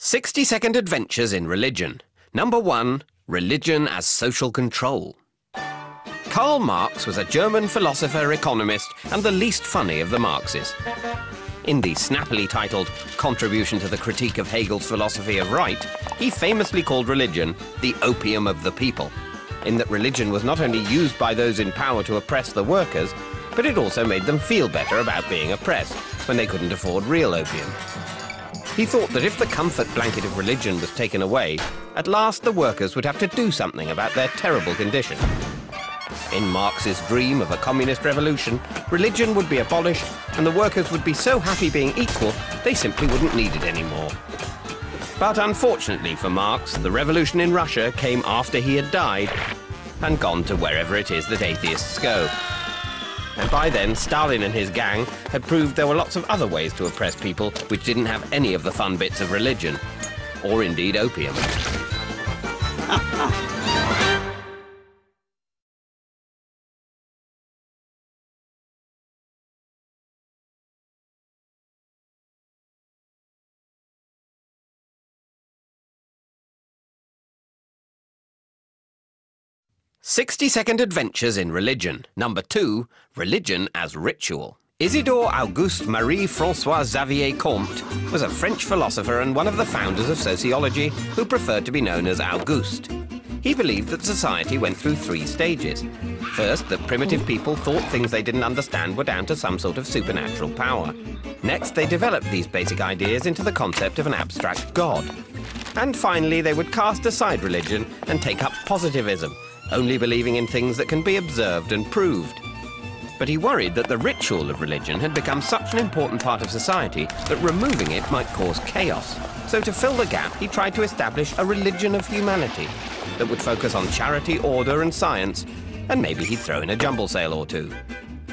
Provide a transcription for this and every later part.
60-second adventures in religion. Number 1, religion as social control. Karl Marx was a German philosopher, economist, and the least funny of the Marxists. In the snappily titled Contribution to the Critique of Hegel's Philosophy of Right, he famously called religion the opium of the people, in that religion was not only used by those in power to oppress the workers, but it also made them feel better about being oppressed when they couldn't afford real opium. He thought that if the comfort blanket of religion was taken away, at last the workers would have to do something about their terrible condition. In Marx's dream of a communist revolution, religion would be abolished and the workers would be so happy being equal, they simply wouldn't need it anymore. But unfortunately for Marx, the revolution in Russia came after he had died and gone to wherever it is that atheists go. And by then, Stalin and his gang had proved there were lots of other ways to oppress people which didn't have any of the fun bits of religion, or indeed opium. 60-second adventures in religion. Number 2, religion as ritual. Isidore Auguste Marie-François Xavier Comte was a French philosopher and one of the founders of sociology who preferred to be known as Auguste. He believed that society went through 3 stages. First, that primitive people thought things they didn't understand were down to some sort of supernatural power. Next, they developed these basic ideas into the concept of an abstract God. And finally, they would cast aside religion and take up positivism, only believing in things that can be observed and proved. But he worried that the ritual of religion had become such an important part of society that removing it might cause chaos. So to fill the gap, he tried to establish a religion of humanity that would focus on charity, order and science, and maybe he'd throw in a jumble sale or two.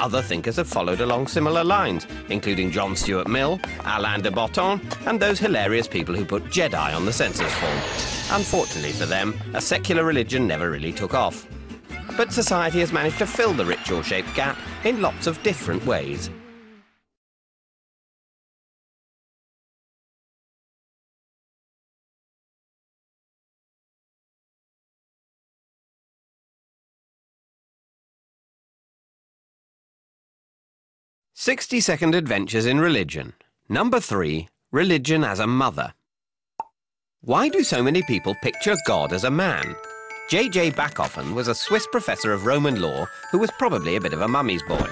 Other thinkers have followed along similar lines, including John Stuart Mill, Alain de Botton, and those hilarious people who put Jedi on the census form. Unfortunately for them, a secular religion never really took off. But society has managed to fill the ritual-shaped gap in lots of different ways. "60-second adventures in religion. Number 3, religion as a mother. Why do so many people picture God as a man? J.J. Bachofen was a Swiss professor of Roman law who was probably a bit of a mummy's boy.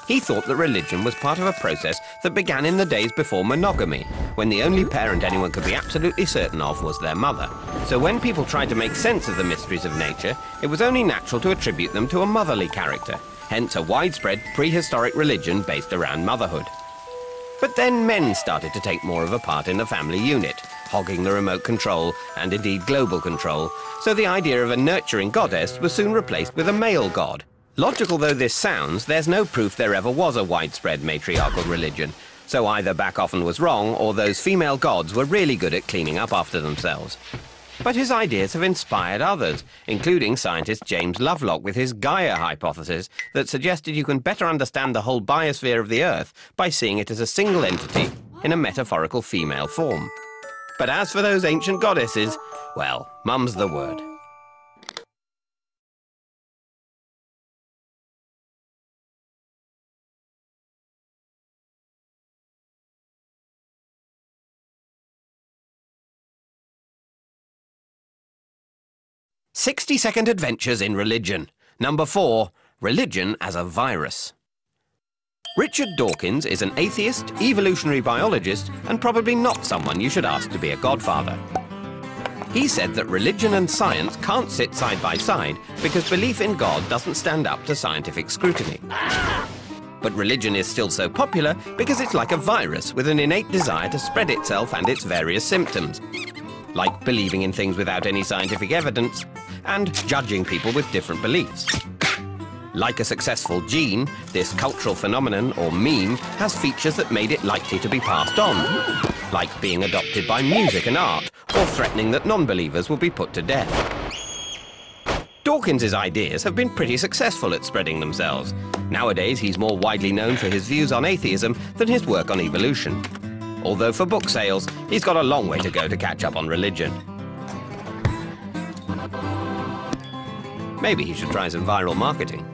He thought that religion was part of a process that began in the days before monogamy, when the only parent anyone could be absolutely certain of was their mother. So when people tried to make sense of the mysteries of nature, it was only natural to attribute them to a motherly character, hence a widespread prehistoric religion based around motherhood. But then men started to take more of a part in the family unit, hogging the remote control and indeed global control, so the idea of a nurturing goddess was soon replaced with a male god. Logical though this sounds, there's no proof there ever was a widespread matriarchal religion, so either Bachofen was wrong or those female gods were really good at cleaning up after themselves. But his ideas have inspired others, including scientist James Lovelock with his Gaia hypothesis that suggested you can better understand the whole biosphere of the Earth by seeing it as a single entity in a metaphorical female form. But as for those ancient goddesses, well, mum's the word. "60-second adventures in religion. Number 4, religion as a virus. Richard Dawkins is an atheist, evolutionary biologist, and probably not someone you should ask to be a godfather. He said that religion and science can't sit side by side because belief in God doesn't stand up to scientific scrutiny. But religion is still so popular because it's like a virus with an innate desire to spread itself and its various symptoms, like believing in things without any scientific evidence and judging people with different beliefs. Like a successful gene, this cultural phenomenon, or meme, has features that made it likely to be passed on, like being adopted by music and art, or threatening that non-believers will be put to death. Dawkins's ideas have been pretty successful at spreading themselves. Nowadays, he's more widely known for his views on atheism than his work on evolution. although for book sales, he's got a long way to go to catch up on religion. Maybe he should try some viral marketing.